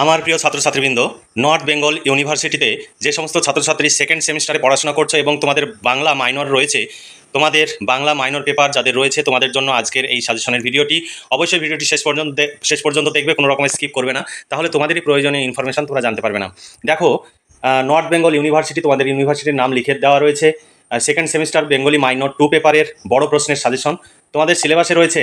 আমার প্রিয় ছাত্রছাত্রীবৃন্দ, নর্থ বেঙ্গল ইউনিভার্সিটিতে যে সমস্ত ছাত্রছাত্রী সেকেন্ড সেমিস্টারে পড়াশোনা করছো এবং তোমাদের বাংলা মাইনর রয়েছে, তোমাদের বাংলা মাইনর পেপার যাদের রয়েছে, তোমাদের জন্য আজকের এই সাজেশনের ভিডিওটি। অবশ্যই ভিডিওটি শেষ পর্যন্ত দেখবে, কোনো রকমের স্কিপ করবে না, তাহলে তোমাদেরই প্রয়োজনীয় ইনফরমেশন তোমরা জানতে পারবে না। দেখো, নর্থ বেঙ্গল ইউনিভার্সিটি, তোমাদের ইউনিভার্সিটির নাম লিখে দেওয়া রয়েছে। সেকেন্ড সেমিস্টার বেঙ্গলি মাইনর 2 পেপারের বড় প্রশ্নের সাজেশন তোমাদের সিলেবাসে রয়েছে।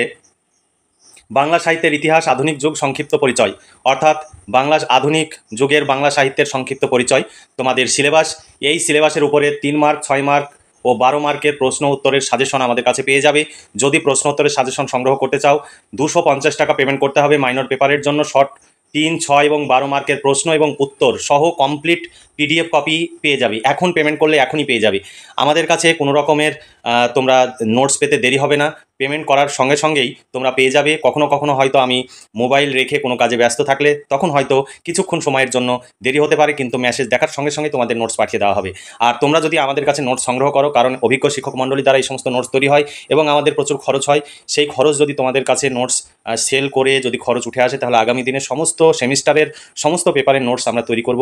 বাংলা সাহিত্যের ইতিহাস, আধুনিক যুগ, সংক্ষিপ্ত পরিচয়, অর্থাৎ বাংলা আধুনিক যুগের বাংলা সাহিত্যের সংক্ষিপ্ত পরিচয় তোমাদের সিলেবাস। এই সিলেবাসের উপরে 3 মার্ক, 6 মার্ক ও 12 মার্কের প্রশ্ন উত্তরের সাজেশন আমাদের কাছে পেয়ে যাবে। যদি প্রশ্ন উত্তরের সাজেশন সংগ্রহ করতে চাও, 250 টাকা পেমেন্ট করতে হবে মাইনর পেপারের জন্য। শর্ট 3, 6 এবং 12 মার্কের প্রশ্ন এবং উত্তর সহ কমপ্লিট পিডিএফ কপি পেয়ে যাবে। এখন পেমেন্ট করলে এখনই পেয়ে যাবে। আমাদের কাছে কোনো রকমের তোমরা নোটস পেতে দেরি হবে না, পেমেন্ট করার সঙ্গে সঙ্গেই তোমরা পেয়ে যাবে। কখনো কখনো হয়তো আমি মোবাইল রেখে কোনো কাজে ব্যস্ত থাকলে তখন হয়তো কিছুক্ষণ সময়ের জন্য দেরি হতে পারে, কিন্তু মেসেজ দেখার সঙ্গে সঙ্গে তোমাদের নোটস পাঠিয়ে দেওয়া হবে। আর তোমরা যদি আমাদের কাছে নোটস সংগ্রহ করো, কারণ অভিজ্ঞ শিক্ষক মণ্ডলী দ্বারা এই সমস্ত নোটস তৈরি হয় এবং আমাদের প্রচুর খরচ হয়, সেই খরচ যদি তোমাদের কাছে নোটস সেল করে যদি খরচ উঠে আসে, তাহলে আগামী দিনে সমস্ত সেমিস্টারের সমস্ত পেপারের নোটস আমরা তৈরি করব।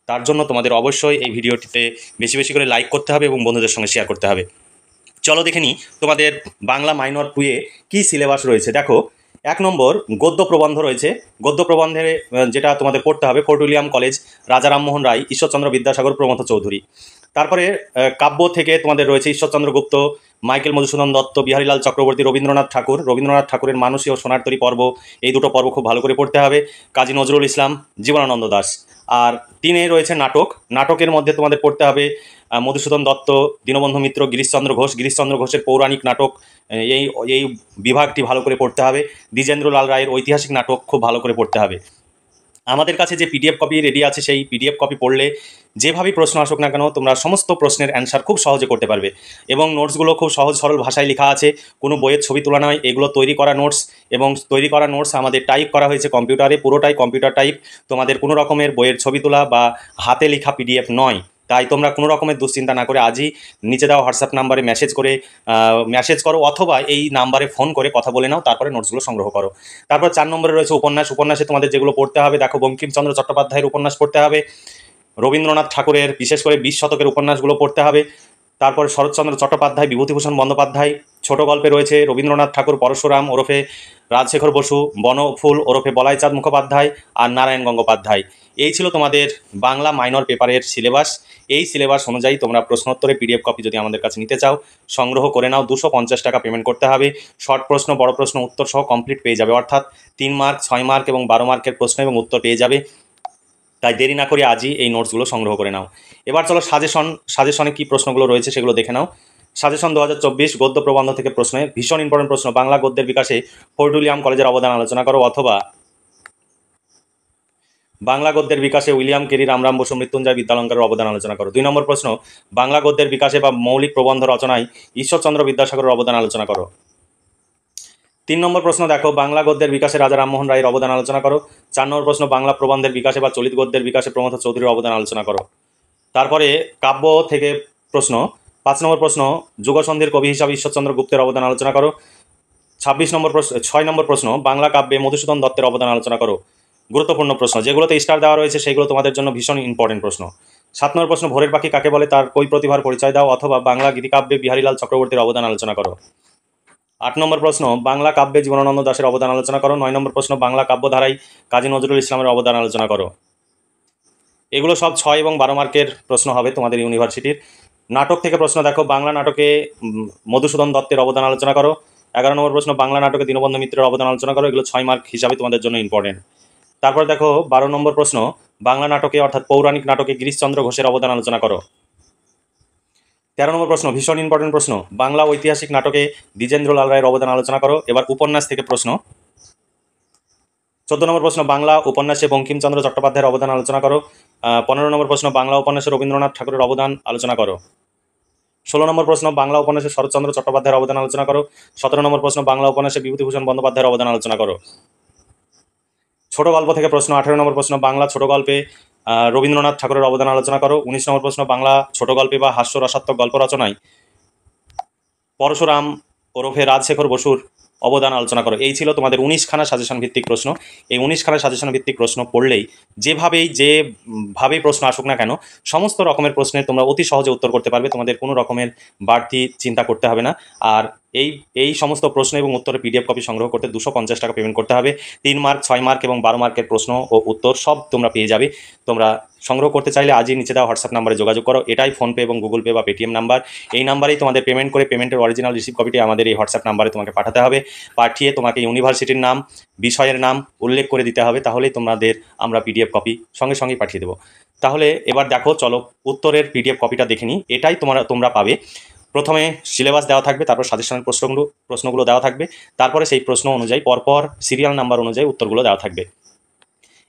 তার জন্য তোমাদের অবশ্যই এই ভিডিওটিতে বেশি বেশি করে লাইক করতে হবে এবং বন্ধুদের সঙ্গে শেয়ার করতে হবে। চলো দেখে নিই তোমাদের বাংলা মাইনর 2 এ কী সিলেবাস রয়েছে। দেখো, 1 নম্বর গদ্য প্রবন্ধ রয়েছে। গদ্য প্রবন্ধে যেটা তোমাদের পড়তে হবে, ফোর্ট উইলিয়াম কলেজ, রাজা রামমোহন রায়, ঈশ্বরচন্দ্র বিদ্যাসাগর, প্রমথ চৌধুরী। তারপরে কাব্য থেকে তোমাদের রয়েছে ঈশ্বরচন্দ্র গুপ্ত, মাইকেল মধুসূদন দত্ত, বিহারীলাল চক্রবর্তী, রবীন্দ্রনাথ ঠাকুর। রবীন্দ্রনাথ ঠাকুরের মানসী ও সোনার তরী পর্ব, এই দুটো পর্ব খুব ভালো করে পড়তে হবে। কাজী নজরুল ইসলাম, জীবনানন্দ দাশ। আর 3 রয়েছে নাটক। নাটকের মধ্যে তোমাদের পড়তে হবে মধুসূদন দত্ত, দীনবন্ধু মিত্র, গিরিশচন্দ্র ঘোষ। গিরিশচন্দ্র ঘোষের পৌরাণিক নাটক, এই এই বিভাগটি ভালো করে পড়তে হবে। দ্বিজেন্দ্রলাল রায়ের ঐতিহাসিক নাটক খুব ভালো করে পড়তে হবে। আমাদের কাছে যে পিডিএফ কপি রেডি আছে, সেই পিডিএফ কপি পড়লে যেভাবেই প্রশ্ন আসুক না কেন, তোমরা সমস্ত প্রশ্নের অ্যান্সার খুব সহজে করতে পারবে। এবং নোটসগুলো খুব সহজ সরল ভাষায় লেখা আছে, কোনো বইয়ের ছবি তোলা নয়, এগুলো তৈরি করা নোটস। এবং তৈরি করা নোটস আমাদের টাইপ করা হয়েছে কম্পিউটারে, পুরোটাই কম্পিউটার টাইপ। তোমাদের কোনো রকমের বইয়ের ছবি তোলা বা হাতে লেখা পিডিএফ নয়। তাই তোমরা কোনো রকমের দুশ্চিন্তা না করে আজই নিচে দেওয়া হোয়াটসঅ্যাপ নাম্বারে মেসেজ করো, অথবা এই নাম্বারে ফোন করে কথা বলে নাও, তারপরে নোটসগুলো সংগ্রহ করো। তারপর 4 নম্বরে রয়েছে উপন্যাস। উপন্যাসে তোমাদের যেগুলো পড়তে হবে, দেখো, বঙ্কিমচন্দ্র চট্টোপাধ্যায়ের উপন্যাস পড়তে হবে। রবীন্দ্রনাথ ঠাকুরের বিশেষ করে 20 শতকের উপন্যাসগুলো পড়তে হবে। তারপরে শরৎচন্দ্র চট্টোপাধ্যায়, বিভূতিভূষণ বন্দ্যোপাধ্যায়। ছোট গল্পে রয়েছে রবীন্দ্রনাথ ঠাকুর, পরশুরাম ওরফে রাজশেখর বসু, বনফুল ওরফে বলাইচাঁদ মুখোপাধ্যায়, আর নারায়ণ গঙ্গোপাধ্যায়। এই ছিল তোমাদের বাংলা মাইনর পেপারের সিলেবাস। এই সিলেবাস অনুযায়ী তোমরা প্রশ্নোত্তরের পিডিএফ কপি যদি আমাদের কাছে নিতে চাও, সংগ্রহ করে নাও। 250 টাকা পেমেন্ট করতে হবে। শর্ট প্রশ্ন, বড় প্রশ্ন, উত্তর সহ কমপ্লিট পেয়ে যাবে, অর্থাৎ 3 মার্ক, 6 মার্ক এবং 12 মার্কের প্রশ্ন এবং উত্তর পেয়ে যাবে। তাই দেরি না করে আজই এই নোটসগুলো সংগ্রহ করে নাও। এবার চলো সাজেশনে কী প্রশ্নগুলো রয়েছে সেগুলো দেখে নাও। সাজেশন 2024 গদ্য প্রবন্ধ থেকে প্রশ্নে ভীষণ ইম্পর্টেন্ট প্রশ্ন। বাংলা গদ্যের বিকাশে ফোর্ট উইলিয়াম কলেজের অবদান আলোচনা করো, অথবা বাংলা গদ্যের বিকাশে উইলিয়াম কেরি, রামরাম বসু, মৃত্যুঞ্জয় বিদ্যালঙ্কারের অবদান আলোচনা করো। 2 নম্বর প্রশ্ন, বাংলা গদ্যের বিকাশে বা মৌলিক প্রবন্ধ রচনায় ঈশ্বরচন্দ্র বিদ্যাসাগরের অবদান আলোচনা করো। 3 নম্বর প্রশ্ন, দেখো, বাংলা গদ্যের বিকাশে রাজা রামমোহন রায়ের অবদান আলোচনা করো। 4 নম্বর প্রশ্ন, বাংলা প্রবন্ধের বিকাশে বা চলিত গদ্যের বিকাশে প্রমথ চৌধুরীর অবদান আলোচনা করো। তারপরে কাব্য থেকে প্রশ্ন, 5 নম্বর প্রশ্ন, যুগসন্ধির কবি হিসাবে ঈশ্বরচন্দ্র গুপ্তের অবদান আলোচনা করো। 6 নম্বর প্রশ্ন, বাংলা কাব্যে মধুসূদন দত্তের অবদান আলোচনা করো। গুরুত্বপূর্ণ প্রশ্ন, যেগুলোতে স্টার দেওয়া রয়েছে সেগুলো তোমাদের জন্য ভীষণ ইম্পর্টেন্ট প্রশ্ন। 7 নম্বর প্রশ্ন, ভোরের পাখি কাকে বলে, তার কই প্রতিভার পরিচয় দাও, অথবা বাংলা গীতিকাব্যে বিহারীলাল চক্রবর্তীর অবদান আলোচনা করো। 8 নম্বর প্রশ্ন, বাংলা কাব্যে জীবনানন্দ দাশের অবদান আলোচনা করো। 9 নম্বর প্রশ্ন, বাংলা কাব্যধারায় কাজী নজরুল ইসলামের অবদান আলোচনা করো। এগুলো সব 6 এবং 12 মার্কের প্রশ্ন হবে তোমাদের ইউনিভার্সিটির। নাটক থেকে প্রশ্ন, দেখো, বাংলা নাটকে মধুসূদন দত্তের অবদান আলোচনা করো। 11 নম্বর প্রশ্ন, বাংলা নাটকে দীনবন্ধু মিত্রের অবদান আলোচনা করো। এগুলো 6 মার্ক হিসাবে তোমাদের জন্য ইম্পর্টেন্ট। তারপর দেখো, 12 নম্বর প্রশ্ন, বাংলা নাটকে অর্থাৎ পৌরাণিক নাটকে গিরিশচন্দ্র ঘোষের অবদান আলোচনা করো। 13 নম্বর প্রশ্ন, ভীষণ ইম্পর্টেন্ট প্রশ্ন, বাংলা ঐতিহাসিক নাটকে দ্বিজেন্দ্রলাল রায়ের অবদান আলোচনা করো। এবার উপন্যাস থেকে প্রশ্ন, 14 নম্বর প্রশ্ন, বাংলা উপন্যাসে বঙ্কিমচন্দ্র চট্টোপাধ্যায়ের অবদান আলোচনা করো। 15 নম্বর প্রশ্ন, বাংলা উপন্যাসে রবীন্দ্রনাথ ঠাকুরের অবদান আলোচনা করো। 16 নম্বর প্রশ্ন, বাংলা উপন্যাসে শরৎচন্দ্র চট্টোপাধ্যায়ের অবদান আলোচনা করো। 17 নম্বর প্রশ্ন, বাংলা উপন্যাসে বিভূতিভূষণ বন্দ্যোপাধ্যায়ের অবদান আলোচনা করো। ছোট গল্প থেকে প্রশ্ন, 18 নম্বর প্রশ্ন, বাংলা ছোট গল্পে রবীন্দ্রনাথ ঠাকুরের অবদান আলোচনা করো। 19 নম্বর প্রশ্ন, বাংলা ছোট গল্পে বা হাস্যরসাত্মক গল্প রচনায় পরশুরাম ওরফে রাজশেখর বসুর অবদান আলোচনা করো। এই ছিল তোমাদের 19খানা সাজেশন ভিত্তিক প্রশ্ন। এই 19খানা সাজেশন ভিত্তিক প্রশ্ন পড়লেই যেভাবেই প্রশ্ন আসুক না কেন, সমস্ত রকমের প্রশ্নের তোমরা অতি সহজে উত্তর করতে পারবে। তোমাদের কোনো রকমের বাড়তি চিন্তা করতে হবে না। আর এই এই সমস্ত প্রশ্ন এবং উত্তরের পিডিএফ কপি সংগ্রহ করতে 250 টাকা পেমেন্ট করতে হবে। 3 মার্ক, 6 মার্ক এবং 12 মার্কের প্রশ্ন ও উত্তর সব তোমরা পেয়ে যাবে। তোমরা সংগ্রহ করতে চাইলে আজই নিচে দেওয়া হোয়াটসঅ্যাপ নাম্বারে যোগাযোগ করো। এটাই ফোনপে এবং গুগল পে বা পেটিএম নাম্বার। এই নাম্বারেই তোমাদের পেমেন্ট করে পেমেন্টের অরিজিনাল রিসিভ কপিটি আমাদের এই হোয়াটসঅ্যাপ নাম্বারে তোমাকে পাঠাতে হবে। পাঠিয়ে তোমাকে ইউনিভার্সিটির নাম, বিষয়ের নাম উল্লেখ করে দিতে হবে। তাহলেই তোমাদের আমরা পিডিএফ কপি সঙ্গে সঙ্গেই পাঠিয়ে দেবো। তাহলে এবার দেখো, চলো উত্তরের পিডিএফ কপিটা দেখে নিই। এটাই তোমরা পাবে। প্রথমে সিলেবাস দেওয়া থাকবে, তারপর সাজেশনের প্রশ্নগুলো দেওয়া থাকবে, তারপরে সেই প্রশ্ন অনুযায়ী পরপর সিরিয়াল নাম্বার অনুযায়ী উত্তরগুলো দেওয়া থাকবে।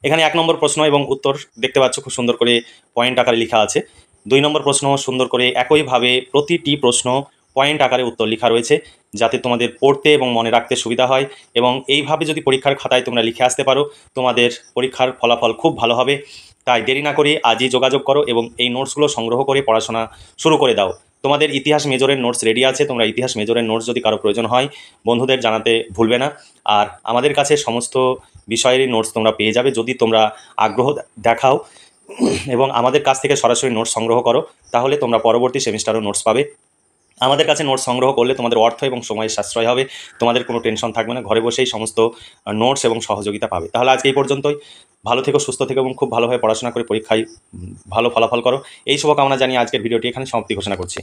এখানে 1 নম্বর প্রশ্ন এবং উত্তর দেখতে পাচ্ছ, খুব সুন্দর করে পয়েন্ট আকারে লেখা আছে। 2 নম্বর প্রশ্ন সুন্দর করে একইভাবে প্রতিটি প্রশ্ন পয়েন্ট আকারে উত্তর লেখা রয়েছে, যাতে তোমাদের পড়তে এবং মনে রাখতে সুবিধা হয়। এবং এইভাবে যদি পরীক্ষার খাতায় তোমরা লিখে আসতে পারো, তোমাদের পরীক্ষার ফলাফল খুব ভালো হবে। তাই দেরি না করে আজই যোগাযোগ করো এবং এই নোটসগুলো সংগ্রহ করে পড়াশোনা শুরু করে দাও। তোমাদের ইতিহাস মেজরের নোটস রেডি আছে। তোমরা ইতিহাস মেজরের নোটস যদি কারো প্রয়োজন হয়, বন্ধুদের জানাতে ভুলবে না। আর আমাদের কাছে সমস্ত বিষয়েরই নোটস তোমরা পেয়ে যাবে যদি তোমরা আগ্রহ দেখাও এবং আমাদের কাছ থেকে সরাসরি নোটস সংগ্রহ করো। তাহলে তোমরা পরবর্তী সেমিস্টারও নোটস পাবে। আমাদের কাছে নোটস সংগ্রহ করলে তোমাদের অর্থ এবং সময়ের সাশ্রয় হবে। তোমাদের কোনো টেনশন থাকবে না, ঘরে বসেই সমস্ত নোটস এবং সহযোগিতা পাবে। তাহলে আজকে এই পর্যন্তই। ভালো থেকো, সুস্থ থেকো এবং খুব ভালোভাবে পড়াশোনা করে পরীক্ষায় ভালো ফলাফল করো। এই শুভকামনা জানিয়ে আজকের ভিডিওটি এখানে সমাপ্তি ঘোষণা করছি।